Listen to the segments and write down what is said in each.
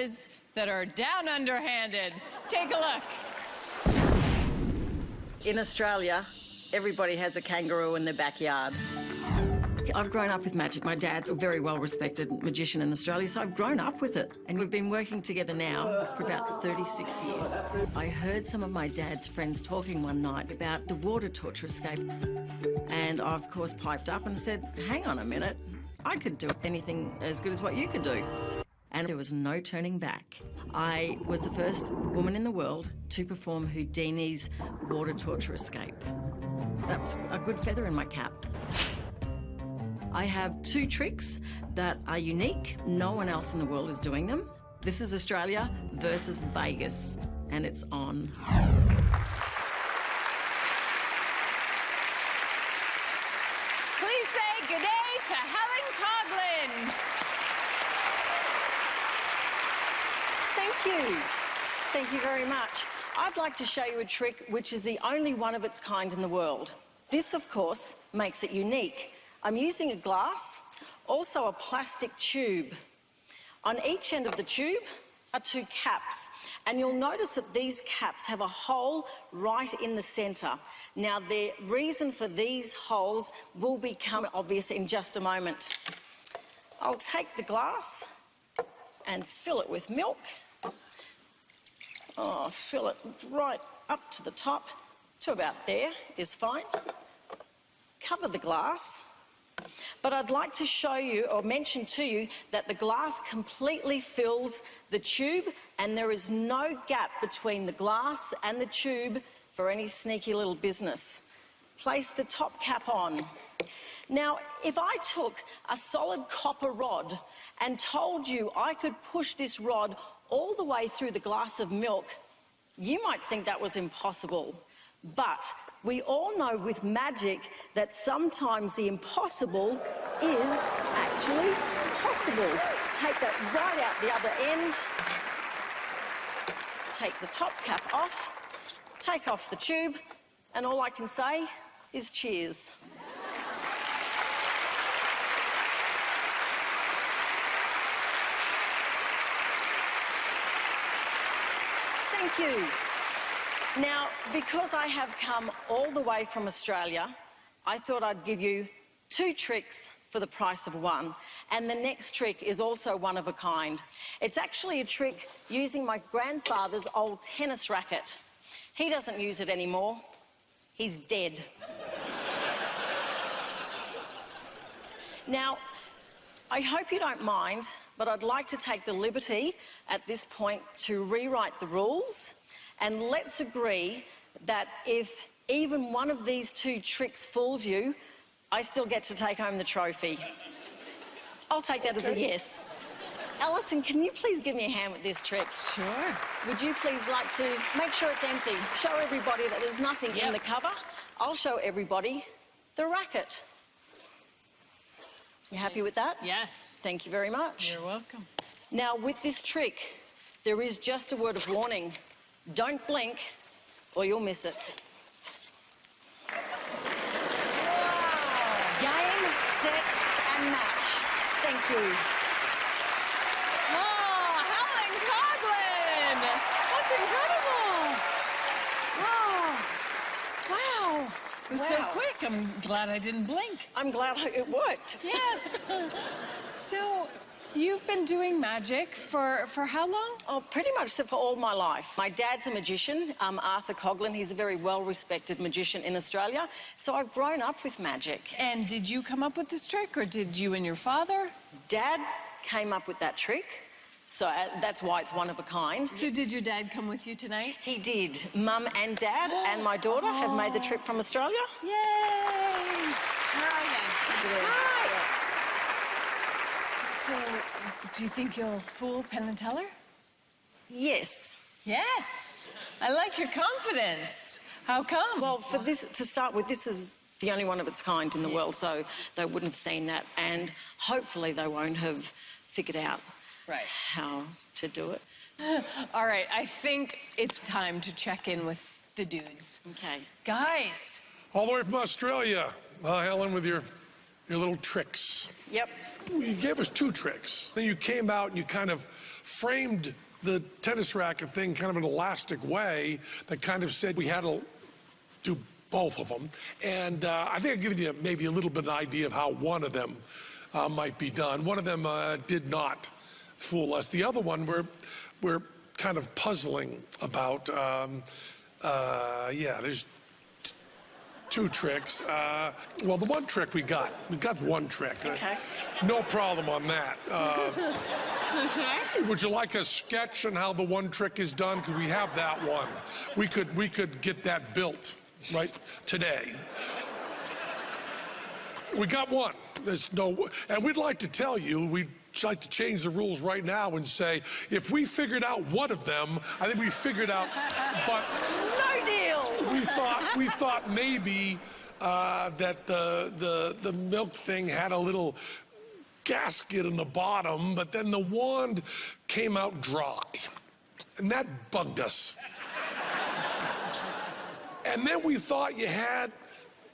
methods that are down underhanded. Take a look. In Australia, everybody has a kangaroo in their backyard. I've grown up with magic. My dad's a very well-respected magician in Australia, so I've grown up with it. And we've been working together now for about 36 years. I heard some of my dad's friends talking one night about the water torture escape. And I, of course, piped up and said, hang on a minute, I could do anything as good as what you could do. And there was no turning back. I was the first woman in the world to perform Houdini's water torture escape. That was a good feather in my cap. I have 2 tricks that are unique. No one else in the world is doing them. This is Australia versus Vegas, and it's on. Please say good day to Helen Coghlan. Thank you. Thank you very much. I'd like to show you a trick which is the only one of its kind in the world. This, of course, makes it unique. I'm using a glass, also a plastic tube. On each end of the tube are 2 caps, and you'll notice that these caps have a hole right in the centre. Now, the reason for these holes will become obvious in just a moment. I'll take the glass and fill it with milk. Oh, fill it right up to the top, to about there is fine. Cover the glass. But I'd like to show you or mention to you that the glass completely fills the tube and there is no gap between the glass and the tube for any sneaky little business. Place the top cap on. Now, if I took a solid copper rod and told you I could push this rod all the way through the glass of milk, you might think that was impossible. But we all know with magic that sometimes the impossible is actually possible. Take that right out the other end. Take the top cap off, take off the tube, and all I can say is cheers. Thank you. Now, because I have come all the way from Australia, I thought I'd give you 2 tricks for the price of 1. And the next trick is also one of a kind. It's actually a trick using my grandfather's old tennis racket. He doesn't use it anymore. He's dead. Now, I hope you don't mind, but I'd like to take the liberty at this point to rewrite the rules. And let's agree that if even one of these 2 tricks fools you, I still get to take home the trophy. I'll take that as a yes. Alison, can you please give me a hand with this trick? Sure. Would you please like to make sure it's empty? Show everybody that there's nothing in the cover. I'll show everybody the racket. You happy with that? Yes. Thank you very much. You're welcome. Now, with this trick, there is just a word of warning. Don't blink or you'll miss it. Wow. Game, set, and match. Thank you. Oh, Helen Coghlan! That's incredible! Oh, wow. It was so quick. I'm glad I didn't blink. I'm glad it worked. Yes. So, you've been doing magic for how long? Oh, pretty much for all my life. My dad's a magician, Arthur Coghlan. He's a very well-respected magician in Australia. So I've grown up with magic. And did you come up with this trick, or did you and your father? Dad came up with that trick, so that's why it's one of a kind. So did your dad come with you tonight? He did. Mum and Dad and my daughter have made the trip from Australia. Yay! Where are they? Hi! So, do you think you'll fool Penn and Teller? Yes. Yes. I like your confidence. How come? Well, for this, to start with, this is the only one of its kind in the world, so they wouldn't have seen that, and hopefully they won't have figured out how to do it. All right, I think it's time to check in with the dudes. Okay. Guys. All the way from Australia. Helen, with your your little tricks. Yep. You gave us 2 tricks. Then you came out and you kind of framed the tennis racket thing kind of in an elastic way that kind of said we had to do both of them. And I think I've given you maybe a little bit of an idea of how one of them might be done. One of them did not fool us. The other one we're kind of puzzling about. Yeah, there's 2 tricks. Well, the one trick we got one trick. Okay. No problem on that. Okay. Would you like a sketch on how the one trick is done? Because we have that one. We could get that built right today. We got one. There's no, and we'd like to tell you, we'd like to change the rules right now and say, if we figured out one of them, I think we figured out, but No deal. we thought maybe that the milk thing had a little gasket in the bottom, but then the wand came out dry, and that bugged us. And then we thought you had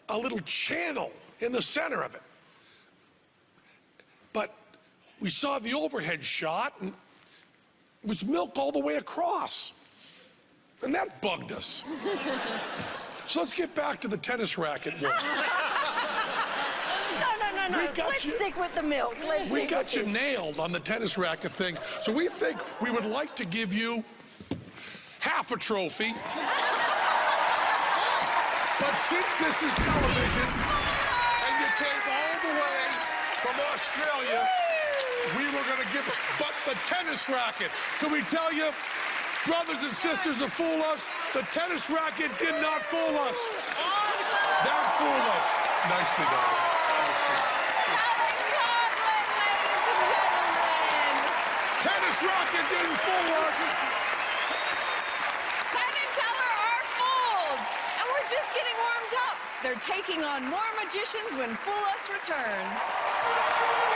a little channel in the center of it. But we saw the overhead shot, and it was milk all the way across. And that bugged us. So let's get back to the tennis racket one. No. Let's stick with the milk. We got you nailed on the tennis racket thing. So we think we would like to give you half a trophy. But since this is television, and you came all the way from Australia, we were going to give it. But the tennis racket, can we tell you, brothers and sisters that fool us, the tennis racket did not fool us. That fooled us. Nicely done. Helen Coghlan, ladies and gentlemen. Tennis racket didn't fool us. Penn and Teller are fooled, and we're just getting warmed up. They're taking on more magicians when Fool Us returns.